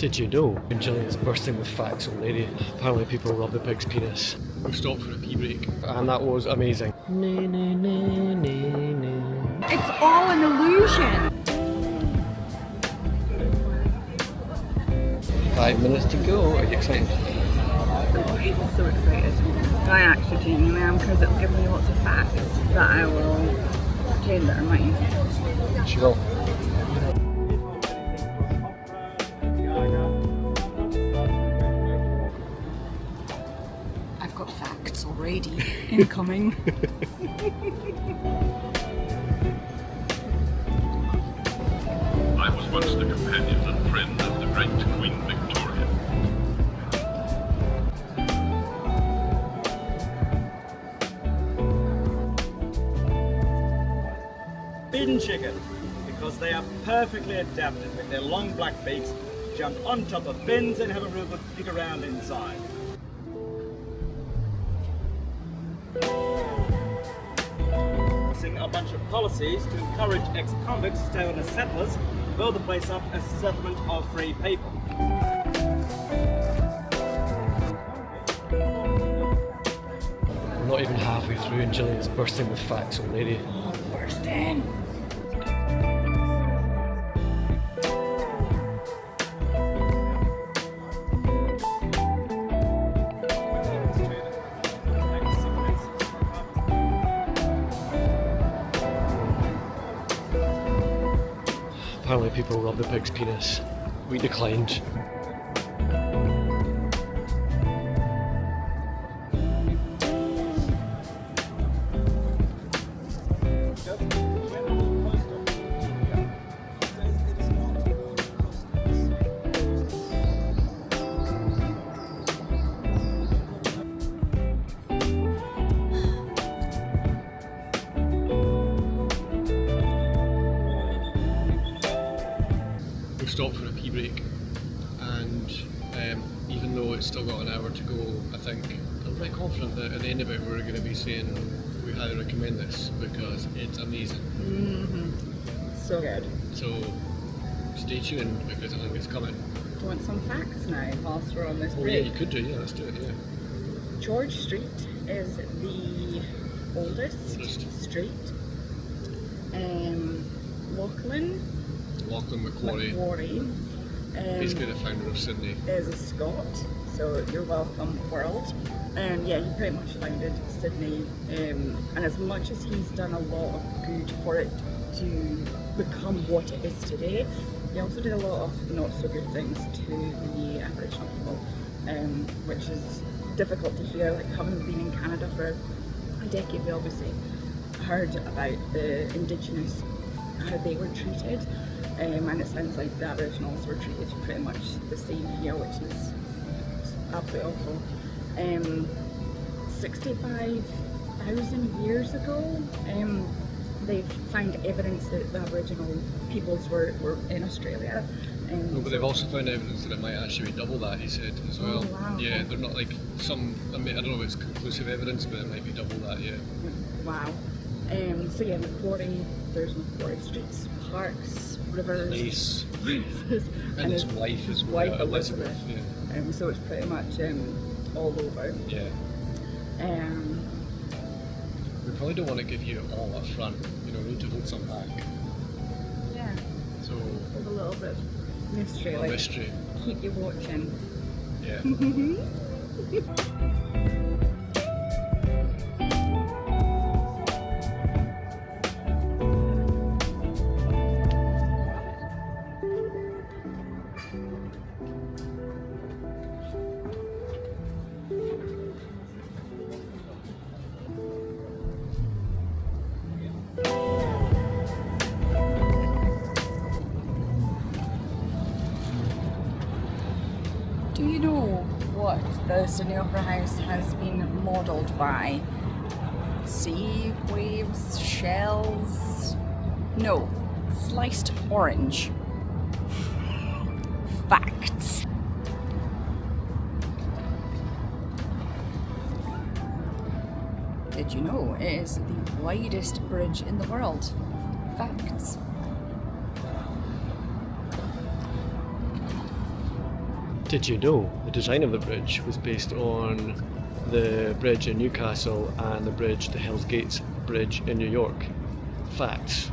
Did you know? And Gillian's bursting with facts already. Apparently people love the pig's penis. We've stopped for a pee break and that was amazing. It's all an illusion. 5 minutes to go. Are you excited? Gosh, I'm so excited. I actually genuinely am, because it'll give me lots of facts that I will pretend that are mine. She will. I've got facts already incoming. I was once the companion and friend of the great Queen Victoria. Bin chicken, because they are perfectly adapted with their long black beaks, jump on top of bins and have a real good dig around inside. A bunch of policies to encourage ex-convicts to stay on as settlers, build the place up as a settlement of free people. We're not even halfway through and Gillian's bursting with facts already. Bursting. Apparently people love the pig's penis. We declined. We've stopped for a pee break and even though it's still got an hour to go, I think I'm pretty confident that at the end of it we're going to be saying we highly recommend this because it's amazing. So good. So stay tuned because I think it's coming. Do you want some facts now whilst we're on this Oh break? yeah, you could do, yeah, let's do it, yeah. George Street is the oldest street. Lachlan Macquarie, basically the founder of Sydney. Is a Scot, so you're welcome, world. Yeah, he pretty much founded Sydney, and as much as he's done a lot of good for it to become what it is today, he also did a lot of not so good things to the Aboriginal people, which is difficult to hear. Like, having been in Canada for a decade, we obviously heard about the Indigenous, how they were treated, and it sounds like the Aboriginals were treated pretty much the same here, which is absolutely awful. 65,000 years ago, they found evidence that the Aboriginal peoples were in Australia. No, but they've also found evidence that it might actually be double that, he said, as well. Oh, wow. Yeah, they're not like some, I mean, I don't know if it's conclusive evidence, but it might be double that, yeah. Wow. So yeah, Macquarie, there's Macquarie streets, parks, rivers, Nice. and his wife as well, wife Elizabeth. yeah. So it's pretty much all over. Yeah. We probably don't want to give you it all up front, you know, we need to hold some back. Yeah, So, with a little bit of mystery, a like mystery. keep you watching. Yeah. Do you know what the Sydney Opera House has been modelled by? Sea waves, shells? No, sliced orange. Facts. Did you know it is the widest bridge in the world? Facts. Did you know the design of the bridge was based on the bridge in Newcastle and the Hell's Gates Bridge in New York? Facts.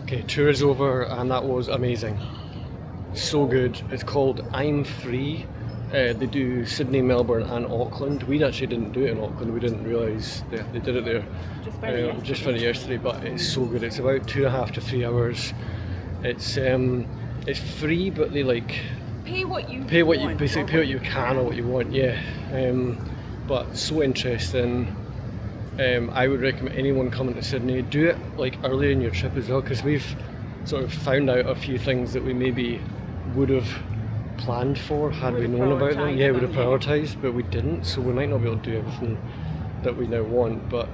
Okay, tour is over and that was amazing. So good. It's called I'm Free. They do Sydney, Melbourne and Auckland. We actually didn't do it in Auckland, we didn't realise they did it there. Just found it yesterday, but it's so good. It's about 2.5 to 3 hours. It's free, but they like Pay what you pay what want, you can or what you want, yeah. But so interesting. I would recommend anyone coming to Sydney, do it like earlier in your trip as well, because we've sort of found out a few things that we maybe would have planned for had we known about them. Yeah, we would have prioritised, but we didn't, so we might not be able to do everything that we now want. But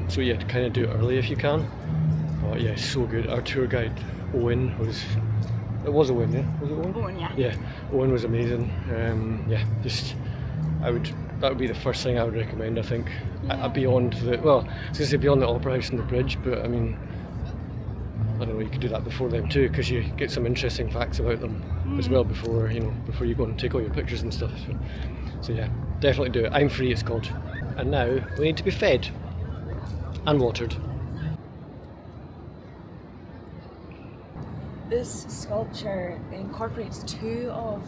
so yeah, kind of do it early if you can. Oh yeah, so good. Our tour guide Owen was. It was Owen, yeah. Was it Owen? Owen, yeah. Yeah, Owen was amazing. Yeah, just that would be the first thing I would recommend. I think beyond I was going to say beyond the Opera House and the bridge, but I mean, I don't know. You could do that before them too, because you get some interesting facts about them as well before you go and take all your pictures and stuff. So yeah, definitely do it. I'm Free, it's called. And now we need to be fed and watered. This sculpture incorporates two of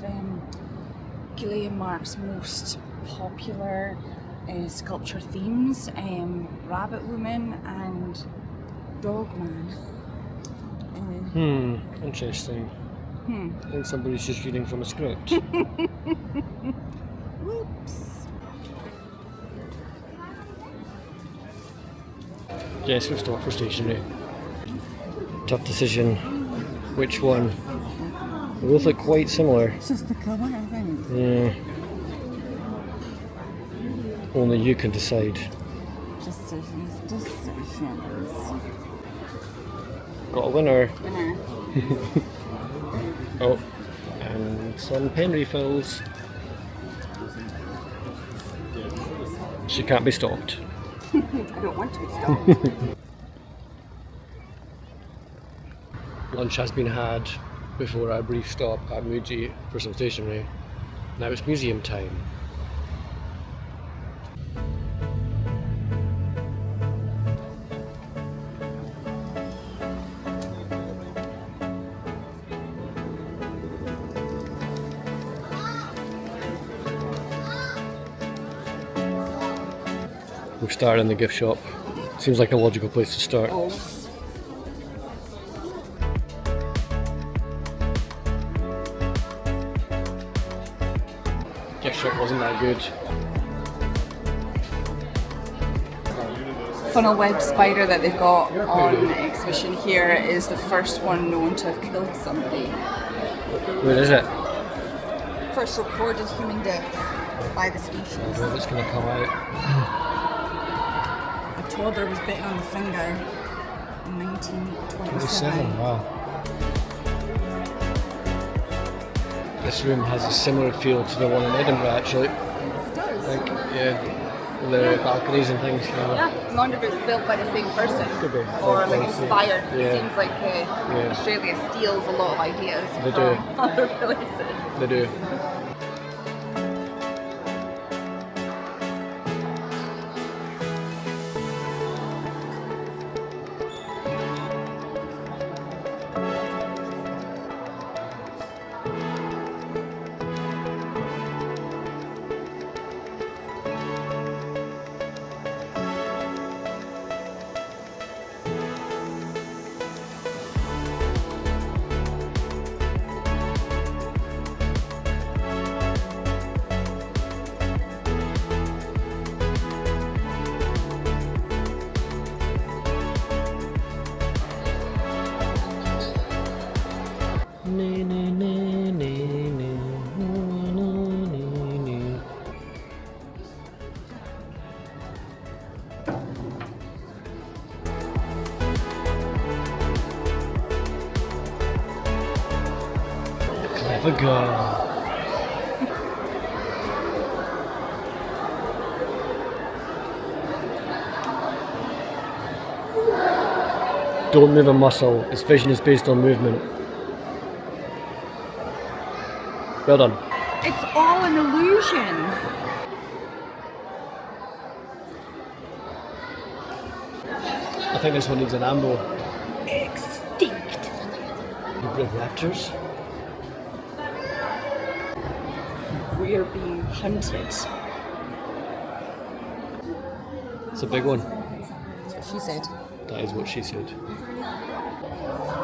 Mark's most popular sculpture themes, Rabbit Woman and Dog Man. Interesting. I think somebody's just reading from a script. Whoops. Yes, we've stopped for stationery. Tough decision. Which one? They both look quite similar. It's just the colour, I think. Yeah. Only you can decide. Decisions. Got a winner. Winner. Oh, and some pen refills. She can't be stopped. I don't want to be stopped. Lunch has been had before our brief stop at Muji for some stationery. Now it's museum time. We've started in the gift shop. Seems like a logical place to start. Gift shop wasn't that good. Funnel web spider that they've got on exhibition here is the first one known to have killed somebody. Where is it? First recorded human death by the species. Well, it's going to come out. A toddler was bitten on the finger in 1927. Wow. This room has a similar feel to the one in Edinburgh, actually. It does. Like, yeah, the balconies and things. Yeah, I wonder if it's built by the same person. Could be. Or like inspired. Yeah. It seems like Australia steals a lot of ideas They from do. other places. They do. Clever girl. don't move a muscle. Its vision is based on movement. Well done. It's all an illusion. I think this one needs an ambo. Extinct. You bring raptors? We are being hunted. It's a big one. She said. That is what she said.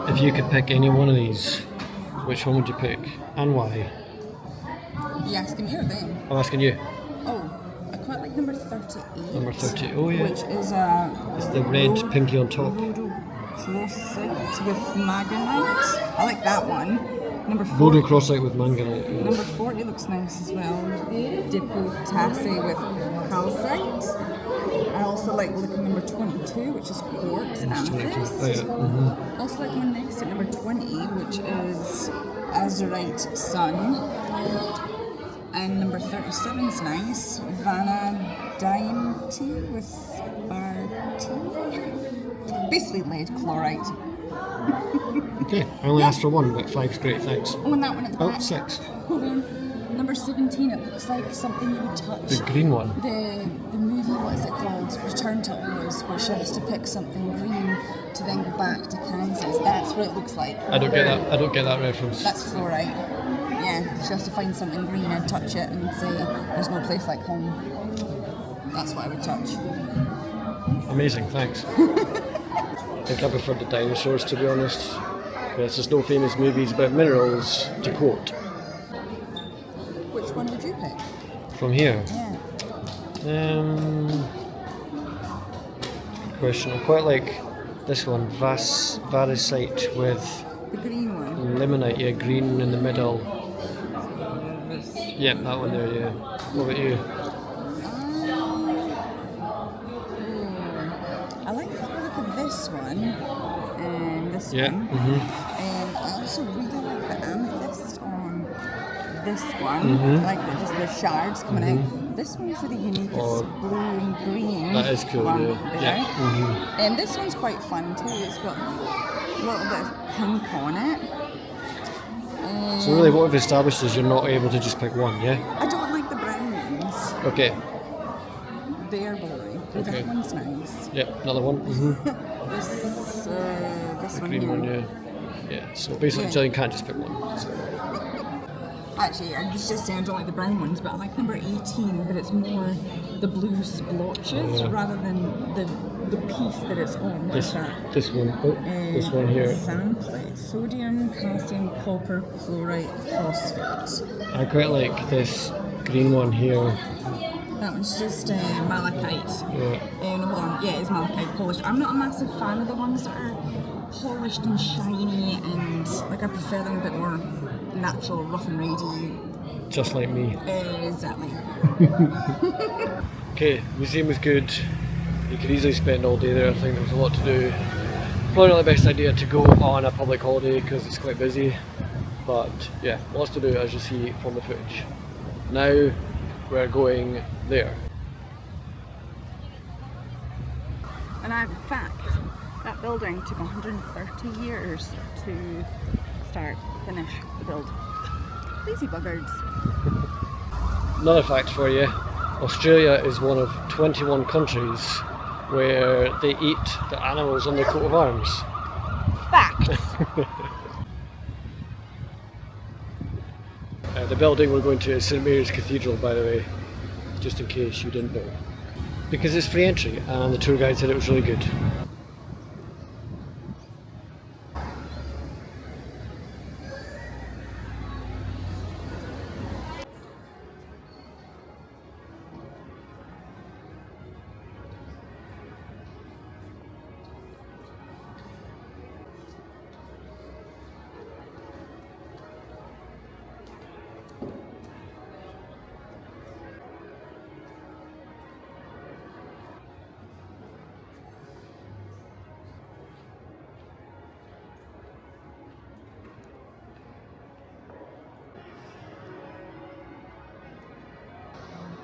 If you could pick any one of these, which one would you pick and why? You asking me or them? I'm asking you. Oh, I quite like number 38. Number 30. Oh yeah. Which is It's the red pinky on top. Rhodochrosite with Magonite. I like that one. Number 40. Rhodochrosite with manganite. Number 40 looks nice as well. Dipotasse with calcite. I also like looking number 22, which is quartz amethyst. Oh, yeah. Also like one next to it, number 20, which is azurite sun. And number 37 is nice. Vanadine with RT. Basically lead chloride. Okay, I only asked for one, but 5's great, thanks. Oh, and that one at the back. Oh, 6. Hold on. Number 17, it looks like something you would touch. The green one. The movie, what is it called? Return to Oz, where she has to pick something green to then go back to Kansas. That's what it looks like. I don't get that. I don't get that reference. That's fluorite. Yeah, she has to find something green and touch it and say, there's no place like home. That's what I would touch. Amazing, thanks. I think I prefer the dinosaurs, to be honest. Yes, there's no famous movies about minerals to quote. Which one would you pick? From here. Yeah. Good question. I quite like this one, varicite with The green one. limonite, yeah, green in the middle. Yeah, that one there, yeah. What about you? I like the look of this one and this Yeah. one. And I also really like the amethyst on this one. Like just the shards coming out. This one's really unique. It's blue and green. That is cool, one yeah. there. Yeah. And this one's quite fun too. It's got a little bit of pink on it. So really what we've established is you're not able to just pick one, yeah? I don't like the brown ones. Okay. They're boring. Okay. That one's nice. Yep, another one. This one Green here. one, yeah. Yeah, so basically Yeah. so you can't just pick one. So. Actually, I was just saying I don't like the brown ones, but I like number 18, but it's more the blue splotches rather than the piece that it's on. What's that? This one. Oh, this one here. Sand plate. Sodium, calcium, copper, chlorite, phosphate. I quite like this green one here. That one's just malachite. Yeah. Hold on, yeah, it's malachite polished. I'm not a massive fan of the ones that are polished and shiny, and like I prefer them a bit more natural, rough and ready. Just like me. Exactly. Okay, museum was good. You could easily spend all day there. I think there was a lot to do. Probably not the best idea to go on a public holiday because it's quite busy. But yeah, lots to do as you see from the footage. Now we're going there. And I have a fact. That building took 130 years to finish the build. Lazy buggers. Another fact for you. Australia is one of 21 countries where they eat the animals on their coat of arms. Fact. The building we're going to is St Mary's Cathedral, by the way, just in case you didn't know. Because it's free entry and the tour guide said it was really good.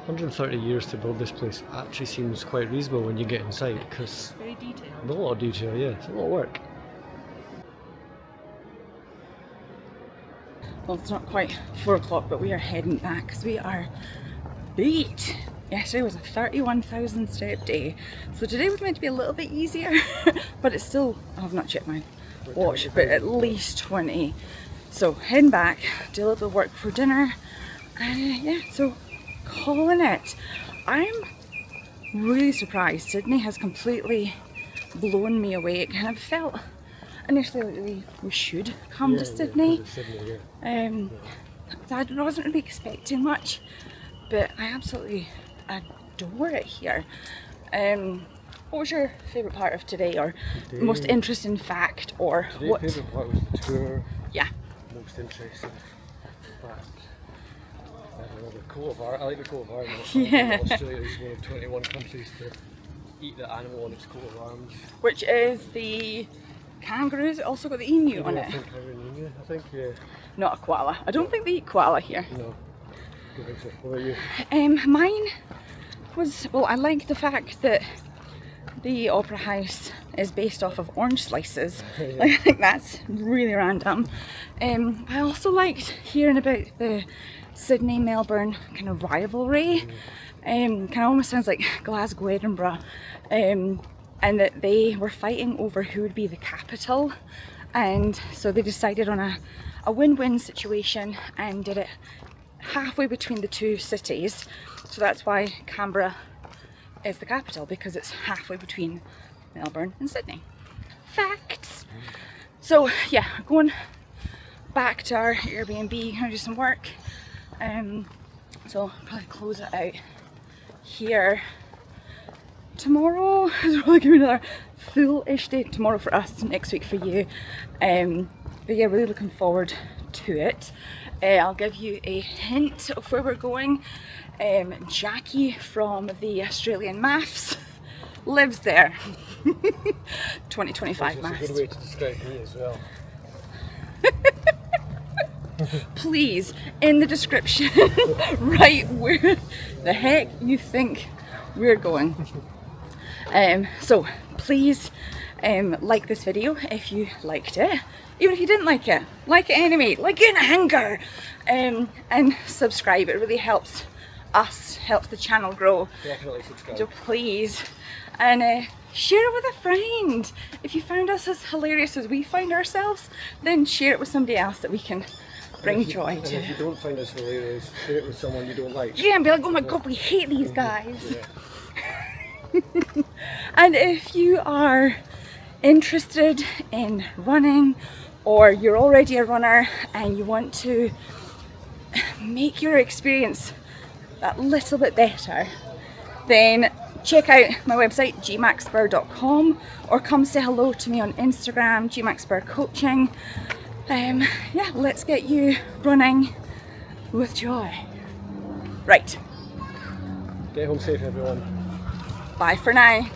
$130 years to build this place actually seems quite reasonable when you get inside because Very detailed. a lot of detail, yeah, it's a lot of work. well, it's not quite 4 o'clock, but we are heading back because we are beat. Yesterday was a 31,000 step day, so today was meant to be a little bit easier, but it's still, I've not checked my watch, but at least 20. So heading back, do a little bit of work for dinner, and yeah, so calling it. I'm really surprised. Sydney has completely blown me away. It kind of felt initially like we should come to Sydney. I wasn't really expecting much, but I absolutely adore it here. What was your favourite part of today, or the most interesting fact, or what? My favourite part was the tour. Yeah. Most interesting fact. I don't know, the coat of art. I like the coat of arms. Yeah. Australia is one of 21 countries to eat the animal on its coat of arms. Which is the kangaroos. It also got the emu on it. I think, yeah. Not a koala. I don't think they eat koala here. No. Don't think so. What about you? Mine was, well, I like the fact that the Opera House is based off of orange slices. Yeah. I think that's really random. I also liked hearing about the Sydney-Melbourne kind of rivalry. Kind of almost sounds like Glasgow, Edinburgh. And that they were fighting over who would be the capital. And so they decided on a win-win situation and did it halfway between the two cities. So that's why Canberra is the capital, because it's halfway between Melbourne and Sydney. Facts! So yeah, going back to our Airbnb, gonna do some work. So I'll probably close it out here. Tomorrow is probably gonna be another full-ish day. Tomorrow for us, next week for you. But yeah, really looking forward to it. I'll give you a hint of where we're going. Jackie from the Australian Maths lives there. 2025 Maths. That's a good way to describe me as well. Please, in the description, write where the heck you think we're going. So please like this video if you liked it. Even if you didn't like it anyway, like it in anger. And subscribe, it really helps us, helps the channel grow. Definitely subscribe. So please, and share it with a friend. If you found us as hilarious as we find ourselves, then share it with somebody else that we can bring joy to. And if you don't find us hilarious, share it with someone you don't like. Yeah, and be like, oh my god, we hate these guys. And if you are interested in running, or you're already a runner and you want to make your experience that little bit better, then check out my website GMacSpurr.com, or come say hello to me on Instagram, GMacSpurr Coaching. Yeah, let's get you running with joy. Right. Get home safe, everyone. Bye for now.